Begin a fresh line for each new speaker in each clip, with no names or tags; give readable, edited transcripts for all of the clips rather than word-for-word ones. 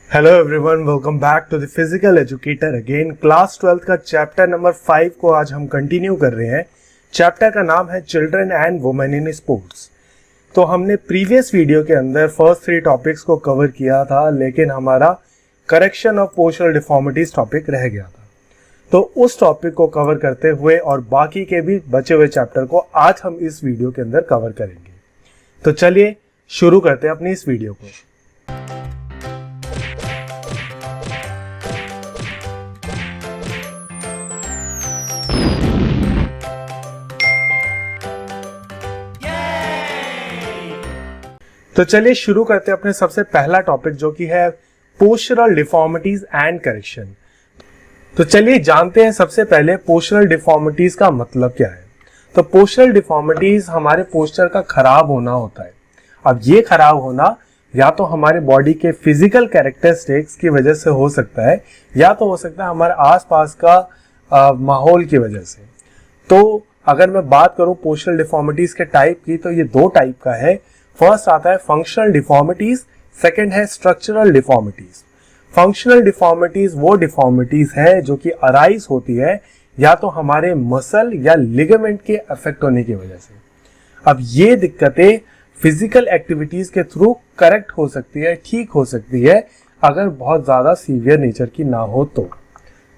Hello everyone, welcome back to the physical educator again. Class 12 का chapter number 5 को आज हम कंटिन्यू कर रहे हैं। चैप्टर का नाम है children and women in sports. तो हमने प्रीवियस वीडियो के अंदर फर्स्ट 3 टॉपिक्स को कवर किया था, लेकिन हमारा correction of postural deformities topic रह गया था। तो उस टॉपिक को कवर करते हुए और बाकी के भी बचे हुए चैप्टर को आज हम इस वीडियो के अंदर कवर करेंगे। तो चलिए शुरू करते हैं अपनी इस वीडियो को। तो चलिए शुरू करते हैं अपने सबसे पहला टॉपिक, जो कि है पोस्चरल डिफॉर्मिटीज एंड करेक्शन। तो चलिए जानते हैं सबसे पहले पोस्चरल डिफॉर्मिटीज का मतलब क्या है। तो पोस्चरल डिफॉर्मिटीज हमारे पोस्चर का खराब होना होता है। अब ये खराब होना या तो हमारे बॉडी के फिजिकल कैरेक्टरिस्टिक्स की वजह से हो सकता है, या तो हो सकता है हमारे आसपास का माहौल की वजह से। तो अगर मैं बात करूं पोस्चरल डिफॉर्मिटीज के टाइप की, तो ये 2 टाइप का है। फर्स्ट आता है फंक्शनल डिफॉर्मिटीज, सेकंड है स्ट्रक्चरल डिफॉर्मिटीज। फंक्शनल डिफॉर्मिटीज वो डिफॉर्मिटीज है जो कि अराइज होती है या तो हमारे मसल या लिगामेंट के अफेक्ट होने की वजह से। अब ये दिक्कतें फिजिकल एक्टिविटीज के थ्रू करेक्ट हो सकती है, ठीक हो सकती है, अगर बहुत ज्यादा सीवियर नेचर की ना हो तो।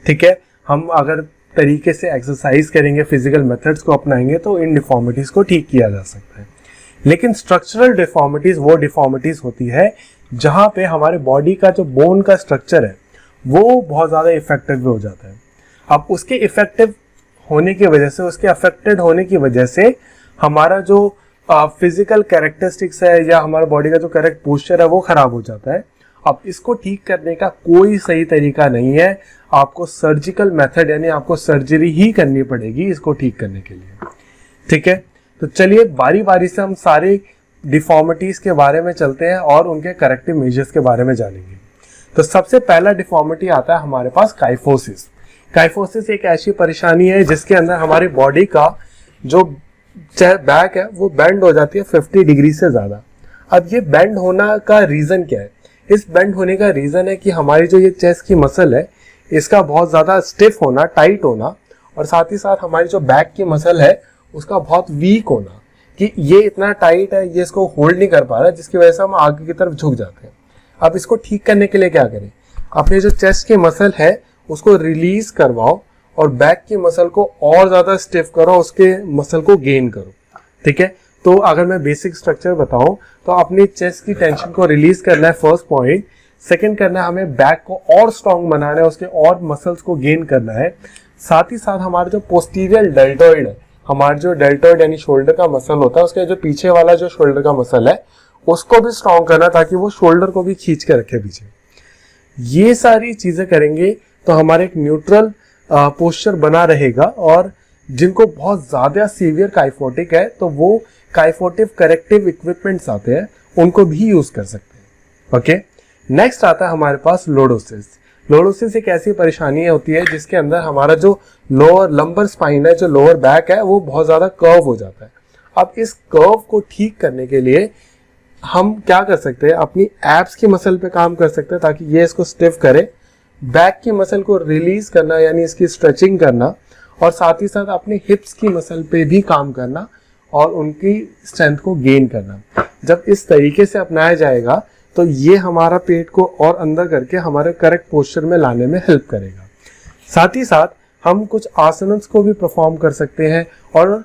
ठीक है, हम अगर तरीके से एक्सरसाइज करेंगे, फिजिकल मेथड्स को अपनाएंगे, तो इन डिफॉर्मिटीज को ठीक किया जा सकता है। लेकिन स्ट्रक्चरल डिफॉर्मिटीज वो डिफॉर्मिटीज होती है जहां पे हमारे बॉडी का जो बोन का स्ट्रक्चर है वो बहुत ज्यादा इफेक्टिव हो जाता है। अब उसके इफेक्टिव होने की वजह से, उसके अफेक्टेड होने की वजह से हमारा जो फिजिकल कैरेक्टरिस्टिक्स है या हमारा बॉडी का जो करेक्ट पोस्चर है वो खराब हो जाता है। अब इसको ठीक करने का कोई सही तरीका नहीं है, आपको सर्जिकल मेथड यानी आपको सर्जरी ही करनी पड़ेगी इसको ठीक करने के लिए। ठीक है, तो चलिए बारी बारी से हम सारे डिफॉर्मिटीज के बारे में चलते हैं और उनके करेक्टिव मेजर्स के बारे में जानेंगे। तो सबसे पहला डिफॉर्मिटी आता है हमारे पास काइफोसिस। काइफोसिस एक ऐसी परेशानी है जिसके अंदर हमारी बॉडी का जो बैक है वो बेंड हो जाती है 50 डिग्री से ज्यादा। अब ये बेंड होना का रीजन क्या है? इस बेंड होने का रीजन है कि हमारी जो ये चेस्ट की मसल है इसका बहुत ज्यादा स्टिफ होना, टाइट होना, और साथ ही साथ हमारी जो बैक की मसल है उसका बहुत वीक होना, कि ये इतना टाइट है, ये इसको होल्ड नहीं कर पा रहा, जिसकी वजह से हम आगे की तरफ झुक जाते हैं। अब इसको ठीक करने के लिए क्या करें? अपने जो चेस्ट की मसल है उसको रिलीज करवाओ और बैक की मसल को और ज्यादा स्टिफ करो, उसके मसल को गेन करो। ठीक है, तो अगर मैं बेसिक स्ट्रक्चर बताऊं तो अपनी चेस्ट की टेंशन को रिलीज करना है, फर्स्ट पॉइंट। सेकंड करना है हमें बैक को और स्ट्रॉन्ग बनाना है, उसके और मसल्स को गेन करना है। साथ ही साथ हमारे जो पोस्टीरियर डेल्टॉइड है, हमारा जो डेल्टॉइड यानी शोल्डर का मसल होता है, उसके जो पीछे वाला जो शोल्डर का मसल है उसको भी स्ट्रॉन्ग करना, ताकि वो शोल्डर को भी खींच के रखे पीछे। ये सारी चीजें करेंगे तो हमारे एक न्यूट्रल पोस्चर बना रहेगा। और जिनको बहुत ज्यादा सीवियर काइफोटिक है तो वो काइफोटिव करेक्टिव इक्विपमेंट्स आते हैं, उनको भी यूज कर सकते हैं। ओके, नेक्स्ट आता है हमारे पास लोडोसिस। लोडोसिस एक ऐसी परेशानी होती है जिसके अंदर हमारा जो लोअर लंबर स्पाइन है, जो लोअर बैक है, वो बहुत ज्यादा कर्व हो जाता है। अब इस कर्व को ठीक करने के लिए हम क्या कर सकते हैं? अपनी एब्स की मसल पे काम कर सकते हैं ताकि ये इसको स्टिफ करे, बैक की मसल को रिलीज करना यानी इसकी स्ट्रेचिंग करना, और साथ ही साथ अपने हिप्स की मसल पे भी काम करना और उनकी स्ट्रेंथ को गेन करना। जब इस तरीके से अपनाया जाएगा तो ये हमारा पेट को और अंदर करके हमारे करेक्ट पोस्चर में लाने में हेल्प करेगा। साथ ही साथ हम कुछ आसनस को भी परफॉर्म कर सकते हैं, और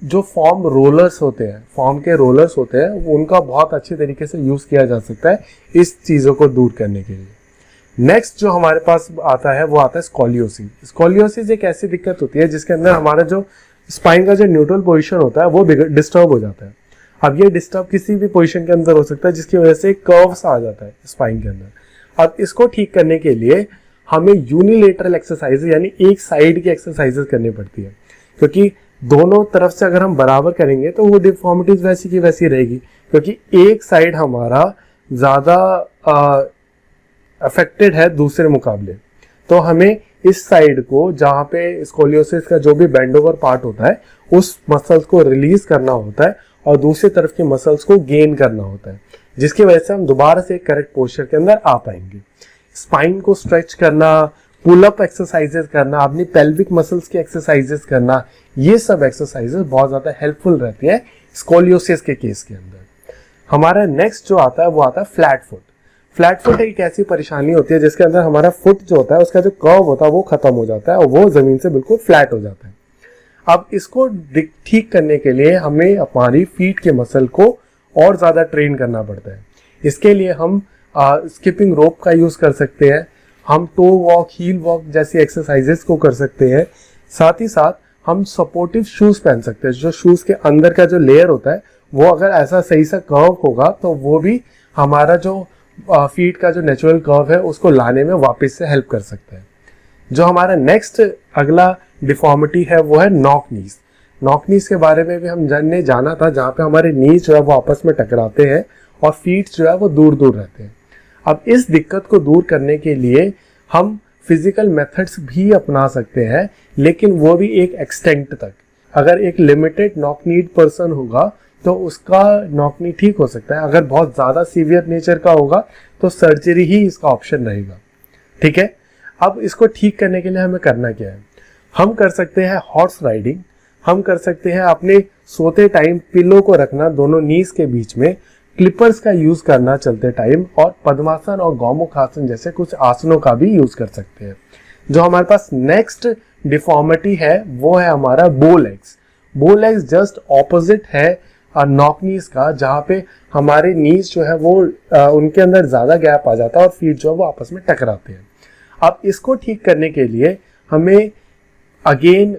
जो फॉर्म रोलर्स होते हैं, फॉर्म के रोलर्स होते हैं, उनका बहुत अच्छे तरीके से यूज किया जा सकता है इस चीजों को दूर करने के लिए। नेक्स्ट जो हमारे पास आता है वो आता है स्कोलियोसिस। स्कोलियोसिस एक ऐसी दिक्कत होती है जिसके अंदर हमारा जो स्पाइन का जो न्यूट्रल पोजीशन होता है वो डिस्टर्ब हो जाता है। अब ये डिस्टर्ब किसी भी पोजीशन के अंदर हो सकता है जिसकी वजह से कर्व्स आ जाता है स्पाइन के अंदर। अब इसको ठीक करने के लिए हमें यूनिलेटरल एक्सरसाइजेज यानी एक साइड की एक्सरसाइजेज करनी पड़ती है, क्योंकि दोनों तरफ से अगर हम बराबर करेंगे तो वो डिफॉर्मिटीज वैसी की वैसी रहेगी, क्योंकि एक साइड हमारा ज्यादा अफेक्टेड है दूसरे मुकाबले। तो हमें इस साइड को, जहाँ पे स्कोलियोसिस का जो भी बेंड ओवर पार्ट होता है, उस मसल्स को रिलीज करना होता है और दूसरी तरफ की मसल्स को गेन करना होता है। जिसकी वजह से हम दोबारा से करेक्ट पोस्चर के अंदर आ पाएंगे। स्पाइन को स्ट्रेच करना, पुल अप एक्सरसाइजेस करना, अपनी पेल्विक मसल्स की एक्सरसाइजेस करना, ये सब एक्सरसाइजेस बहुत ज़्यादा हेल्पफुल रहती है स्कोलियोसिस के केस के अंदर। हमारा नेक्स्ट जो आता है वो आता है फ्लैट फुट। फ्लैट फुट एक ऐसी परेशानी होती है जिसके अंदर हमारा फुट जो होता है उसका जो कर्व होता है वो खत्म हो जाता है और वो जमीन से बिल्कुल फ्लैट हो जाता है। अब इसको ठीक करने के लिए हमें हमारी फीट के मसल को और ज़्यादा ट्रेन करना पड़ता है। इसके लिए हम स्किपिंग रोप का यूज़ कर सकते हैं, हम टो वॉक, हील वॉक जैसी एक्सरसाइजेस को कर सकते हैं। साथ ही साथ हम सपोर्टिव शूज़ पहन सकते हैं। जो शूज़ के अंदर का जो लेयर होता है वो अगर ऐसा सही सा कर्व होगा तो वो भी हमारा जो फीट का जो नेचुरल कर्व है उसको लाने में वापस से हेल्प कर सकता है। जो हमारा नेक्स्ट अगला डिफॉर्मिटी है वो है नॉक नीज। नॉक नीज के बारे में भी हमने जाना था, जहाँ पे हमारे नीज जो है वो आपस में टकराते हैं और फीट जो है वो दूर दूर रहते हैं। अब इस दिक्कत को दूर करने के लिए हम फिजिकल मेथड्स भी अपना सकते हैं, लेकिन वो भी एक एक्सटेंट तक। अगर एक लिमिटेड नॉक नीड पर्सन होगा तो उसका नॉक नी ठीक हो सकता है, अगर बहुत ज़्यादा सीवियर नेचर का होगा तो सर्जरी ही इसका ऑप्शन रहेगा। ठीक है, अब इसको ठीक करने के लिए हमें करना क्या है? हम कर सकते हैं हॉर्स राइडिंग, हम कर सकते हैं अपने सोते टाइम पिलो को रखना दोनों नीज के बीच में, क्लिपर्स का यूज करना चलते टाइम, और पद्मासन और गौमुखासन जैसे कुछ आसनों का भी यूज कर सकते हैं। जो हमारे पास नेक्स्ट डिफॉर्मिटी है वो है हमारा बो लेग्स। बो लेग्स जस्ट ऑपोजिट है नॉक नीज का, जहाँ पे हमारे नीज जो है वो उनके अंदर ज्यादा गैप आ जाता है और फीट जो है वो आपस में टकराते हैं। अब इसको ठीक करने के लिए हमें अगेन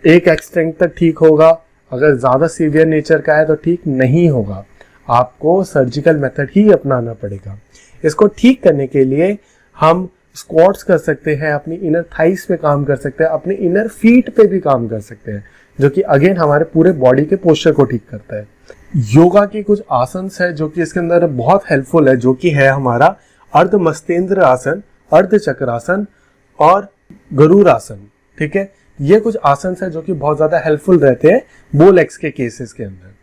एक एक्सटेंट तक ठीक होगा, अगर ज़्यादा सीवियर नेचर का है तो ठीक नहीं होगा, आपको सर्जिकल मेथड ही अपनाना पड़ेगा। इसको ठीक करने के लिए हम स्क्वाट्स कर सकते हैं, अपनी इनर थाइस पे काम कर सकते हैं, अपने इनर फीट पे भी काम कर सकते हैं, जो कि अगेन हमारे पूरे बॉडी के पोस्चर को ठीक करता है। योगा के कुछ आसन है जो कि इसके अंदर बहुत हेल्पफुल है, जो कि है हमारा अर्ध मस्तेंद्र आसन, अर्ध चक्रासन और गरुड़ आसन। ठीक है, ये कुछ आसन है जो कि बहुत ज्यादा हेल्पफुल रहते हैं बो लेग्स के केसेस के अंदर।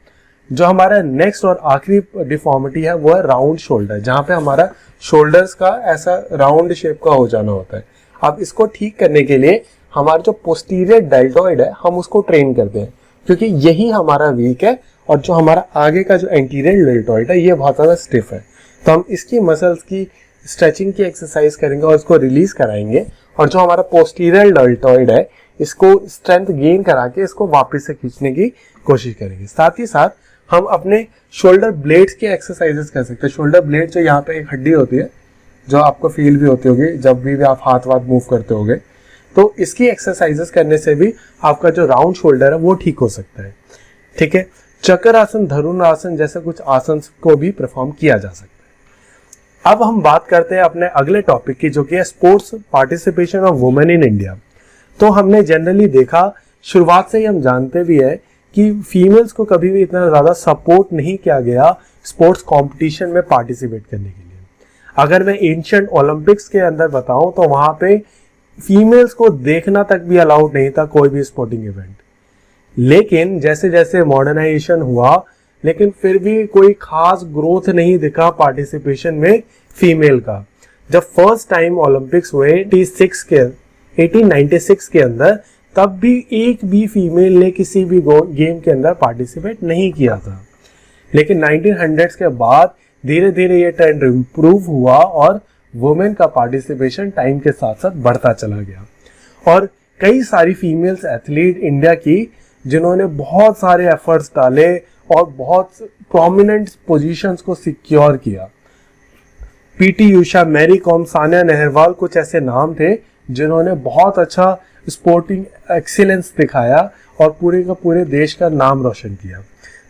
जो हमारा नेक्स्ट और आखिरी डिफॉर्मिटी है वो है राउंड शोल्डर, जहाँ पे हमारा शोल्डर्स का ऐसा राउंड शेप का हो जाना होता है। अब इसको ठीक करने के लिए हमारा जो पोस्टीरियर डेल्टॉइड है हम उसको ट्रेन करते हैं, क्योंकि यही हमारा वीक है, और जो हमारा आगे का जो एंटीरियर डेल्टॉइड है ये बहुत ज्यादा स्टिफ है। तो हम इसकी मसल्स की स्ट्रेचिंग की एक्सरसाइज करेंगे और इसको रिलीज कराएंगे, और जो हमारा पोस्टीरियर डेल्टॉइड है इसको स्ट्रेंथ गेन करा के इसको वापस से खींचने की कोशिश करेंगे। साथ ही साथ हम अपने शोल्डर ब्लेड्स की एक्सरसाइजेस कर सकते हैं। शोल्डर ब्लेड जो यहाँ पे एक हड्डी होती है जो आपको फील भी होती होगी जब भी आप हाथ मूव करते होगे, तो इसकी एक्सरसाइजेस करने से भी आपका जो राउंड शोल्डर है वो ठीक हो सकता है। ठीक है, चक्र आसन, धनुर आसन जैसे कुछ आसन को भी परफॉर्म किया जा सकता है। अब हम बात करते हैं अपने अगले टॉपिक की, जो कि है sports participation of women in India. तो हमने जनरली देखा, शुरुआत से ही हम जानते भी है कि फीमेल्स को कभी भी इतना ज़्यादा सपोर्ट नहीं किया गया स्पोर्ट्स कंपटीशन में पार्टिसिपेट करने के लिए। अगर मैं एंशिएंट ओलंपिक्स के अंदर बताऊं तो वहां पे फीमेल्स को देखना तक भी अलाउड नहीं था कोई भी स्पोर्टिंग इवेंट। लेकिन जैसे जैसे मॉडर्नाइजेशन हुआ, लेकिन फिर भी कोई खास ग्रोथ नहीं दिखा पार्टिसिपेशन में फीमेल का। जब फर्स्ट टाइम ओलंपिक्स हुए 1896 के अंदर, तब भी एक भी फीमेल ने किसी भी गेम के अंदर पार्टिसिपेट नहीं किया था। लेकिन 1900s के बाद धीरे धीरे ये ट्रेंड इम्प्रूव हुआ और वुमेन का पार्टिसिपेशन टाइम के साथ साथ बढ़ता चला गया, और कई सारी फीमेल्स एथलीट इंडिया की जिन्होंने बहुत सारे एफर्ट्स डाले और बहुत प्रोमिनेंट पोजीशंस को सिक्योर किया। PT Usha, Mary com, Sania Nehwal कुछ ऐसे नाम थे जिन्होंने बहुत अच्छा स्पोर्टिंग एक्सीलेंस दिखाया और पूरे का पूरे देश का नाम रोशन किया।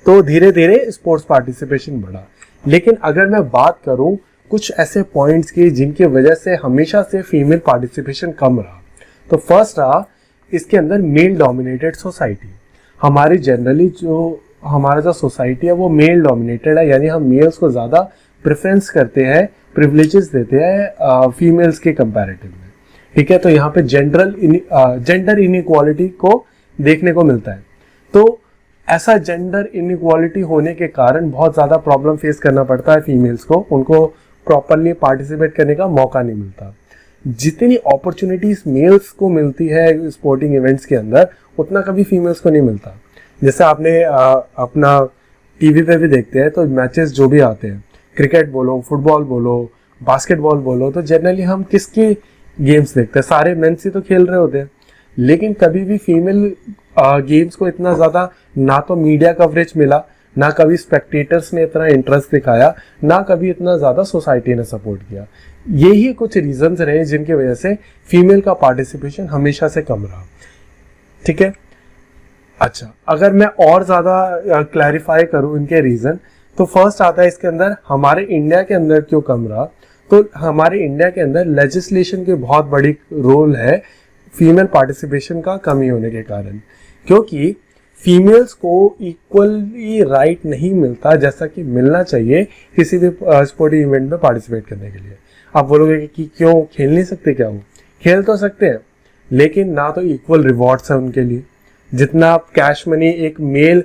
तो धीरे धीरे स्पोर्ट्स पार्टिसिपेशन बढ़ा। लेकिन अगर मैं बात करूं कुछ ऐसे पॉइंट्स की जिनकी वजह से हमेशा से फीमेल पार्टिसिपेशन कम रहा, तो फर्स्ट रहा इसके अंदर मेल डोमिनेटेड सोसाइटी। हमारी जनरली जो हमारा जो सोसाइटी है वो मेल डोमिनेटेड है, यानी हम मेल्स को ज़्यादा प्रेफरेंस करते हैं, प्रिविलेजेस देते हैं फीमेल्स के कंपैरेटिव में। ठीक है, तो यहाँ पे जेंडर इनइक्वालिटी को देखने को मिलता है। तो ऐसा जेंडर इनइक्वालिटी होने के कारण बहुत ज़्यादा प्रॉब्लम फेस करना पड़ता है फीमेल्स को, उनको प्रॉपरली पार्टिसिपेट करने का मौका नहीं मिलता। जितनी अपॉर्चुनिटीज मेल्स को मिलती है स्पोर्टिंग इवेंट्स के अंदर, उतना कभी फीमेल्स को नहीं मिलता। जैसे आपने अपना टीवी पे भी देखते हैं तो मैचेस जो भी आते हैं, क्रिकेट बोलो, फुटबॉल बोलो, बास्केटबॉल बोलो, तो जनरली हम किसके गेम्स देखते हैं? सारे मेंस ही तो खेल रहे होते हैं। लेकिन कभी भी फीमेल गेम्स को इतना ज़्यादा ना तो मीडिया कवरेज मिला, ना कभी स्पेक्टेटर्स ने इतना इंटरेस्ट दिखाया, ना कभी इतना ज़्यादा सोसाइटी ने सपोर्ट किया। यही कुछ रीजंस रहे जिनकी वजह से फीमेल का पार्टिसिपेशन हमेशा से कम रहा। ठीक है, अच्छा, अगर मैं और ज़्यादा क्लैरिफाई करूँ इनके रीज़न, तो फर्स्ट आता है इसके अंदर हमारे इंडिया के अंदर क्यों कम रहा। तो हमारे इंडिया के अंदर लेजिस्लेशन की बहुत बड़ी रोल है फीमेल पार्टिसिपेशन का कमी होने के कारण, क्योंकि फीमेल्स को इक्वली राइट नहीं मिलता जैसा कि मिलना चाहिए किसी भी स्पोर्टिंग इवेंट में पार्टिसिपेट करने के लिए। आप बोलोगे कि क्यों खेल नहीं सकते? क्या वो खेल तो सकते हैं, लेकिन ना तो इक्वल रिवॉर्ड्स है उनके लिए। जितना कैश मनी एक मेल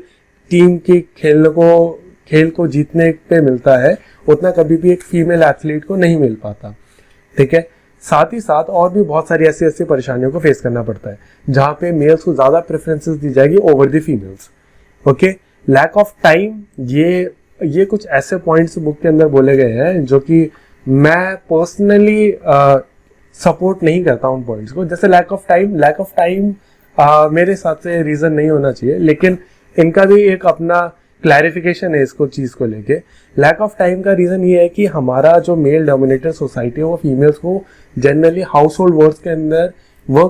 टीम की खेल को जीतने पे मिलता है, उतना कभी भी एक फीमेल एथलीट को नहीं मिल पाता। ठीक है, साथ ही साथ और भी बहुत सारी ऐसी परेशानियों को फेस करना पड़ता है जहाँ पे मेल्स को ज़्यादा प्रेफरेंसेस दी जाएगी over the females. Okay, lack of time, ये कुछ ऐसे पॉइंट्स बुक के अंदर बोले गए हैं जो कि मैं पर्सनली सपोर्ट नहीं करता उन पॉइंट्स को। जैसे लैक ऑफ टाइम मेरे हिसाब से रीज़न नहीं होना चाहिए, लेकिन इनका भी एक अपना क्लैरिफिकेशन है इसको चीज़ को लेके। लैक ऑफ टाइम का रीज़न ये है कि हमारा जो मेल डोमिनेटेड सोसाइटी है वो फीमेल्स को जनरली हाउस होल्ड वर्क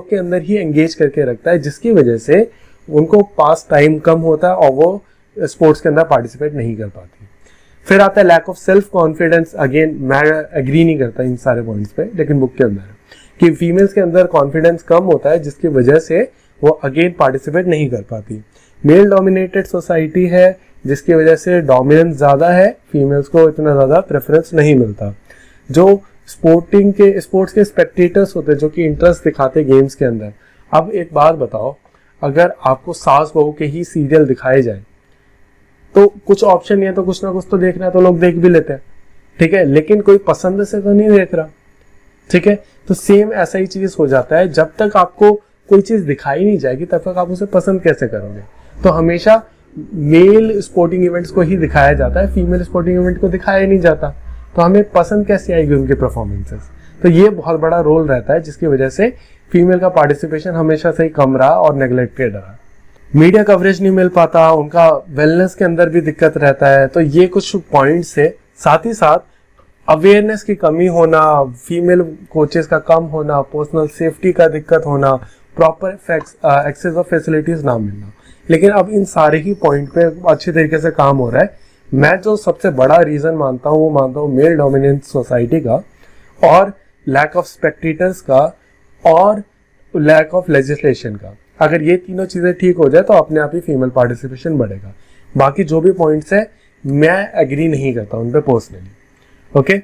के अंदर ही एंगेज करके रखता है, जिसकी वजह से उनको पास टाइम कम होता है और वो स्पोर्ट्स के अंदर पार्टिसिपेट नहीं कर पाती। फिर आता है lack of self confidence. Again मैं एग्री नहीं करता इन सारे पॉइंट्स पे, लेकिन बुक के अंदर कि फीमेल्स के अंदर कॉन्फिडेंस कम होता है, जिसकी वजह से वो अगेन पार्टिसिपेट नहीं कर पाती। मेल डोमिनेटेड सोसाइटी है, जिसकी वजह से डोमिनेंस ज़्यादा है, फीमेल्स को इतना ज़्यादा प्रेफरेंस नहीं मिलता। जो स्पोर्ट्स के स्पेक्टेटर्स होते हैं जो कि इंटरेस्ट दिखाते गेम्स के अंदर। अब एक बात बताओ, अगर आपको सास बहू के ही सीरियल दिखाए जाए तो कुछ ऑप्शन नहीं है, तो कुछ ना कुछ तो देखना है, तो लोग देख भी लेते हैं। ठीक है, लेकिन कोई पसंद से तो नहीं देख रहा। ठीक है, तो सेम ऐसा ही चीज हो जाता है, जब तक आपको कोई चीज दिखाई नहीं जाएगी तब तक आप उसे पसंद कैसे करोगे। तो हमेशा मेल स्पोर्टिंग इवेंट्स को ही दिखाया जाता है, फीमेल स्पोर्टिंग इवेंट को दिखाया नहीं जाता, तो हमें पसंद कैसे आएगी उनके परफॉर्मेंसेस। तो ये बहुत बड़ा रोल रहता है, जिसकी वजह से फीमेल का पार्टिसिपेशन हमेशा से ही कम रहा और नेग्लेक्टेड रहा। मीडिया कवरेज नहीं मिल पाता, उनका वेलनेस के अंदर भी दिक्कत रहता है। तो ये कुछ पॉइंट्स है। साथ ही साथ अवेयरनेस की कमी होना, फीमेल कोचेस का कम होना, पर्सनल सेफ्टी का दिक्कत होना, प्रॉपर एक्सेस ऑफ फैसिलिटीज ना मिलना। लेकिन अब इन सारे ही पॉइंट पे अच्छी तरीके से काम हो रहा है। मैं जो सबसे बड़ा रीजन मानता हूँ वो मानता हूँ मेल डोमिनेंट सोसाइटी का, और लैक ऑफ स्पेक्टेटर्स का, और लैक ऑफ लेजिस्लेशन का। अगर ये तीनों चीजें ठीक हो जाए तो अपने आप ही फीमेल पार्टिसिपेशन बढ़ेगा। बाकी जो भी पॉइंट्स है मैं एग्री नहीं करता उन पे पर्सनली। ओके,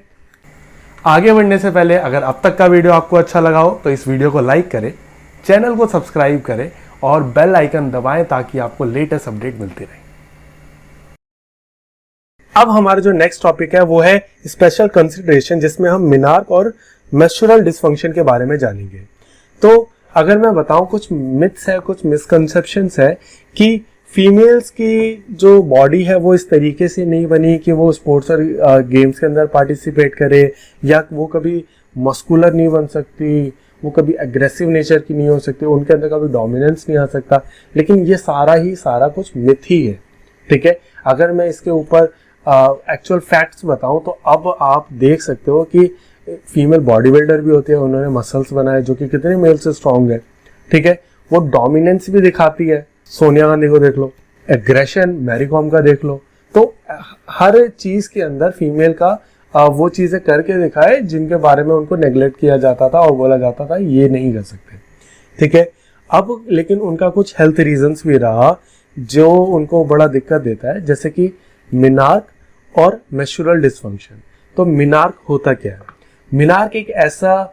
आगे बढ़ने से पहले अगर अब तक का वीडियो आपको अच्छा लगा हो तो इस वीडियो को लाइक करें, चैनल को सब्सक्राइब करें और बेल आइकन दबाएं ताकि आपको लेटेस्ट अपडेट मिलती रहे। अब हमारा जो नेक्स्ट टॉपिक है वो है स्पेशल कंसिडरेशन, जिसमें हम मिनार्क और मेंस्ट्रुअल डिसफंक्शन के बारे में जानेंगे। तो अगर मैं बताऊं, कुछ मिथ्स है, कुछ मिसकंसेप्शंस है कि फीमेल्स की जो बॉडी है वो इस तरीके से नहीं बनी कि वो स्पोर्ट्स और गेम्स के अंदर पार्टिसिपेट करे, या वो कभी मस्कुलर नहीं बन सकती, वो कभी एग्रेसिव नेचर की नहीं हो सकती, उनके अंदर कभी डोमिनेंस नहीं आ सकता। लेकिन ये सारा कुछ मिथ ही है। ठीक है, अगर मैं इसके ऊपर एक्चुअल फैक्ट्स बताऊं तो अब आप देख सकते हो कि फीमेल बॉडी बिल्डर भी होती है, उन्होंने मसल्स बनाए जो कि कितने मेल से स्ट्रांग है। ठीक है, वो डोमिनेंस भी दिखाती है, सोनिया गांधी को देख लो, एग्रेशन मैरी कॉम का देख लो। तो हर चीज के अंदर फीमेल का वो चीजें करके दिखाए जिनके बारे में उनको नेग्लेक्ट किया जाता था और बोला जाता था ये नहीं कर सकते। ठीक है, अब लेकिन उनका कुछ हेल्थ रीजंस भी रहा जो उनको बड़ा दिक्कत देता है, जैसे कि मिनार्क और मेंस्ट्रुअल डिसफंक्शन। तो मिनार्क होता क्या है? मिनार्क एक ऐसा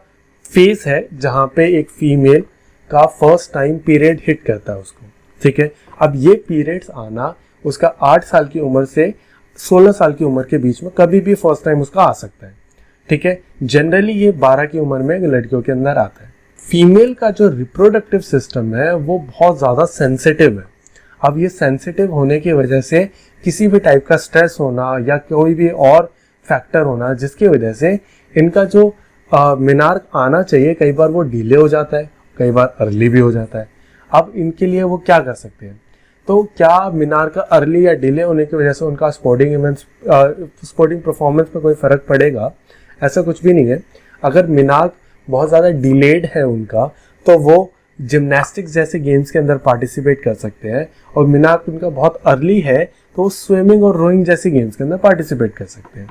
फेज है जहां पे एक फीमेल का फर्स्ट टाइम पीरियड हिट करता है उसको। ठीक है। अब ये पीरियड्स आना उसका 8 साल की उम्र से 16 साल की उम्र के बीच में कभी भी फर्स्ट टाइम उसका आ सकता है, ठीक है। जनरली ये 12 की उम्र में लड़कियों के अंदर आता है। फीमेल का जो रिप्रोडक्टिव सिस्टम है वो बहुत ज़्यादा सेंसिटिव है। अब ये सेंसिटिव होने की वजह से किसी भी टाइप का स्ट्रेस होना या कोई भी और फैक्टर होना जिसकी वजह से इनका जो मिनार्क आना चाहिए कई बार वो डिले हो जाता है, कई बार अर्ली भी हो जाता है। अब इनके लिए वो क्या कर सकते हैं, तो क्या मिनार का अर्ली या डिले होने की वजह से उनका स्पोर्टिंग परफॉर्मेंस में कोई फ़र्क पड़ेगा? ऐसा कुछ भी नहीं है। अगर मिनार बहुत ज़्यादा डिलेड है उनका तो वो जिम्नास्टिक्स जैसे गेम्स के अंदर पार्टिसिपेट कर सकते हैं, और मिनार उनका बहुत अर्ली है तो वो स्विमिंग और रोइंग जैसी गेम्स के अंदर पार्टिसिपेट कर सकते हैं।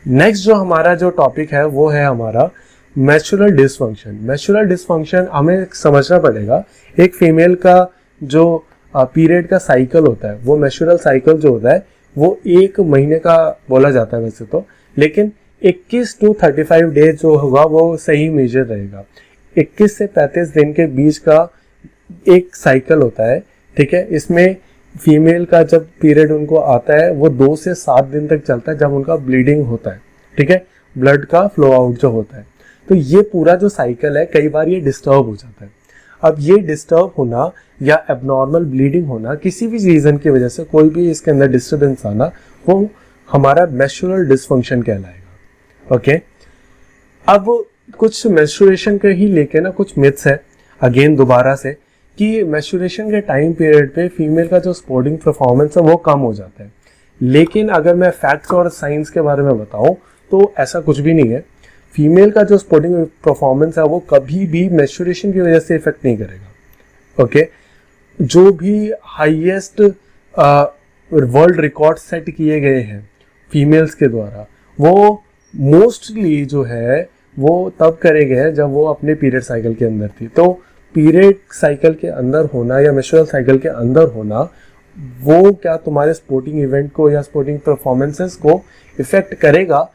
नेक्स्ट जो हमारा जो टॉपिक है वो है हमारा मेंस्ट्रुअल डिसफंक्शन। मेंस्ट्रुअल डिसफंक्शन हमें समझना पड़ेगा, एक फीमेल का जो पीरियड का साइकिल होता है वो मेंस्ट्रुअल साइकिल जो होता है वो 1 महीने का बोला जाता है वैसे तो, लेकिन 21 to 35 डेज जो होगा वो सही मेजर रहेगा। 21 से 35 दिन के बीच का एक साइकिल होता है, ठीक है। इसमें फीमेल का जब पीरियड उनको आता है वो 2 से 7 दिन तक चलता है जब उनका ब्लीडिंग होता है, ठीक है, ब्लड का फ्लो आउट जो होता है। तो ये पूरा जो साइकिल है कई बार ये डिस्टर्ब हो जाता है। अब ये डिस्टर्ब होना या एबनॉर्मल ब्लीडिंग होना किसी भी रीज़न की वजह से कोई भी इसके अंदर डिस्टर्बेंस आना वो हमारा मेंस्ट्रुअल डिसफंक्शन कहलाएगा, ओके। अब कुछ मेंस्ट्रुएशन के ही लेके ना कुछ मिथ्स है अगेन दोबारा से, कि मेंस्ट्रुएशन के टाइम पीरियड पे फीमेल का जो स्पोर्टिंग परफॉर्मेंस है वो कम हो जाता है। लेकिन अगर मैं फैक्ट्स और साइंस के बारे में बताऊं तो ऐसा कुछ भी नहीं है। फीमेल का जो स्पोर्टिंग परफॉर्मेंस है वो कभी भी मेंस्ट्रुएशन की वजह से इफेक्ट नहीं करेगा, ओके। जो भी हाईएस्ट वर्ल्ड रिकॉर्ड सेट किए गए हैं फीमेल्स के द्वारा वो मोस्टली जो है वो तब करे गए हैं जब वो अपने पीरियड साइकिल के अंदर थी। तो पीरियड साइकिल के अंदर होना या मेंस्ट्रुअल साइकिल के अंदर होना वो क्या तुम्हारे स्पोर्टिंग इवेंट को या स्पोर्टिंग परफॉर्मेंसेस को इफेक्ट करेगा?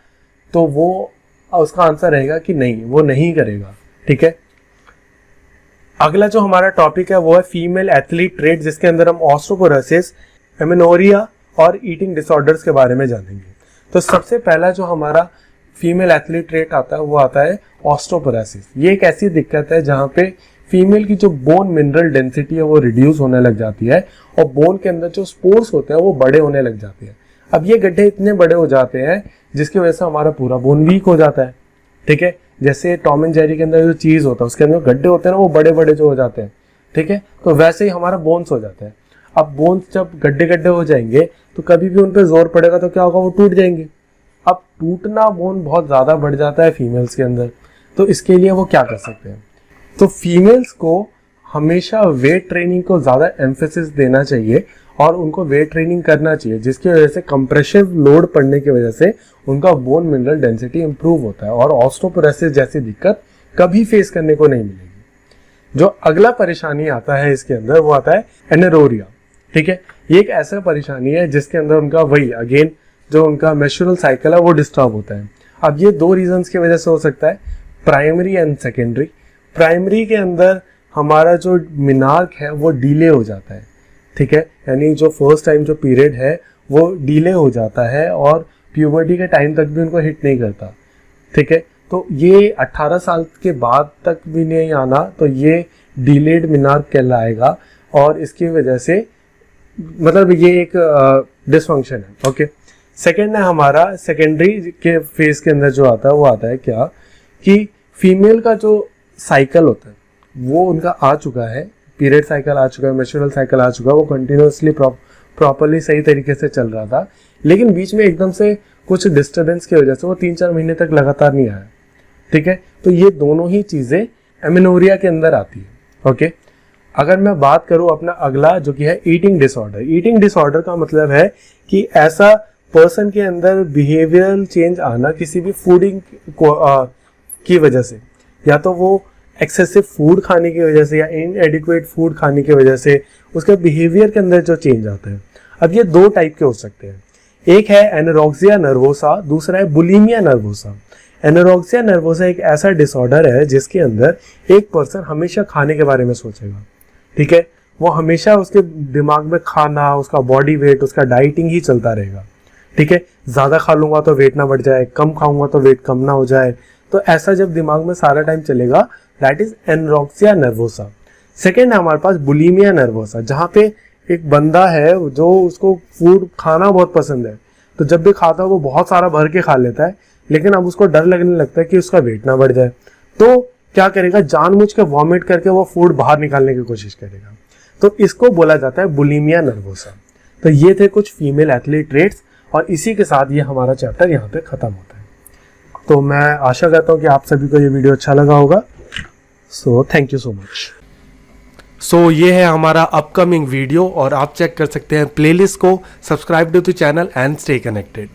तो वो उसका आंसर रहेगा कि नहीं, वो नहीं करेगा, ठीक है। अगला जो हमारा टॉपिक है वो है फीमेल एथलीट ट्रेट, जिसके अंदर हम ऑस्टियोपोरोसिस, एमेनोरिया और ईटिंग डिसऑर्डर्स के बारे में जानेंगे। तो सबसे पहला जो हमारा फीमेल एथलीट ट्रेट आता है वो आता है ऑस्टियोपोरोसिस। ये एक ऐसी दिक्कत है जहाँ पे फीमेल की जो बोन मिनरल डेंसिटी है वो रिड्यूस होने लग जाती है और बोन के अंदर जो स्पोर्स होते हैं वो बड़े होने लग जाते हैं। अब ये गड्ढे इतने बड़े हो जाते हैं जिसकी वजह से हमारा पूरा बोन वीक हो जाता है, ठीक है। जैसे टॉम एंड जेरी के अंदर जो चीज होता है उसके अंदर गड्ढे होते हैं ना वो बड़े बड़े जो हो जाते हैं, ठीक है। तो वैसे ही हमारा बोन्स हो जाता है। अब बोन्स जब गड्ढे गड्ढे हो जाएंगे तो कभी भी उन पर जोर पड़ेगा तो क्या होगा, वो टूट जाएंगे। अब टूटना बोन बहुत ज्यादा बढ़ जाता है फीमेल्स के अंदर, तो इसके लिए वो क्या कर सकते हैं, तो फीमेल्स को हमेशा वेट ट्रेनिंग को ज्यादा एम्फेसिस देना चाहिए और उनको वेट ट्रेनिंग करना चाहिए, जिसकी वजह से कंप्रेसिव लोड पड़ने की वजह से उनका बोन मिनरल डेंसिटी इंप्रूव होता है और ऑस्टियोपोरोसिस जैसी दिक्कत कभी फेस करने को नहीं मिलेगी। जो अगला परेशानी आता है इसके अंदर वो आता है एमेनोरिया, ठीक है। ये एक ऐसा परेशानी है जिसके अंदर उनका वही अगेन जो उनका मेंस्ट्रुअल साइकिल है वो डिस्टर्ब होता है। अब ये 2 रीजंस की वजह से हो सकता है, प्राइमरी एंड सेकेंडरी। प्राइमरी के अंदर हमारा जो मिनार्क है वो डिले हो जाता है, ठीक है, यानी जो फर्स्ट टाइम जो पीरियड है वो डिले हो जाता है और प्यूबर्टी के टाइम तक भी उनको हिट नहीं करता, ठीक है। तो ये 18 साल के बाद तक भी नहीं आना तो ये डिलेड मिनार्क कहलाएगा और इसकी वजह से मतलब ये एक डिसफंक्शन है, ओके। सेकेंड है हमारा सेकेंडरी के फेज के अंदर जो आता है वो आता है क्या कि फीमेल का जो साइकिल होता है वो उनका आ चुका है, पीरियड साइकिल आ चुका है, मेंस्ट्रुअल साइकिल आ चुका है, वो कंटिन्यूअसली प्रॉपर्ली सही तरीके से चल रहा था, लेकिन बीच में एकदम से कुछ डिस्टर्बेंस की वजह से वो 3-4 महीने तक लगातार नहीं आया, ठीक है। तो ये दोनों ही चीजें एमेनोरिया के अंदर आती है, ओके। अगर मैं बात करूं अपना अगला जो कि है ईटिंग डिसऑर्डर। ईटिंग डिसऑर्डर का मतलब है कि ऐसा पर्सन के अंदर बिहेवियरल चेंज आना किसी भी फूडिंग की वजह से, या तो वो एक्सेसिव फूड खाने की वजह से या इनएडिक्वेट फूड खाने की वजह से उसके बिहेवियर के अंदर जो चेंज आता है। अब ये 2 टाइप के हो सकते हैं, एक है एनोरेक्सिया नर्वोसा, दूसरा है बुलिमिया नर्वोसा। एनोरेक्सिया नर्वोसा एक ऐसा डिसऑर्डर है जिसके अंदर एक पर्सन हमेशा खाने के बारे में सोचेगा, ठीक है, वो हमेशा उसके दिमाग में खाना, उसका बॉडी वेट, उसका डाइटिंग ही चलता रहेगा। ठीक है, ज़्यादा खा लूँगा तो वेट ना बढ़ जाए, कम खाऊंगा तो वेट कम ना हो जाए। तो ऐसा जब दिमाग में सारा टाइम चलेगा, that is anorexia nervosa. Second है हमारे पास बुलिमिया नर्वोसा, जहाँ पे एक बंदा है जो उसको फूड खाना बहुत पसंद है, तो जब भी खाता है वो बहुत सारा भर के खा लेता है, लेकिन अब उसको डर लगने लगता है कि उसका वेट ना बढ़ जाए, तो क्या करेगा, जानबूझ के वॉमिट करके वो फूड बाहर निकालने की कोशिश करेगा। तो इसको बोला जाता है बुलिमिया नर्वोसा। तो ये थे कुछ फीमेल एथलीट ट्रेट्स, और इसी के साथ ये हमारा चैप्टर यहाँ पे खत्म होता है। तो मैं आशा करता हूँ कि आप सभी को ये वीडियो अच्छा लगा होगा। So thank you so much. So ये है हमारा अपकमिंग वीडियो, और आप चेक कर सकते हैं प्लेलिस्ट को। Subscribe to the channel and stay connected.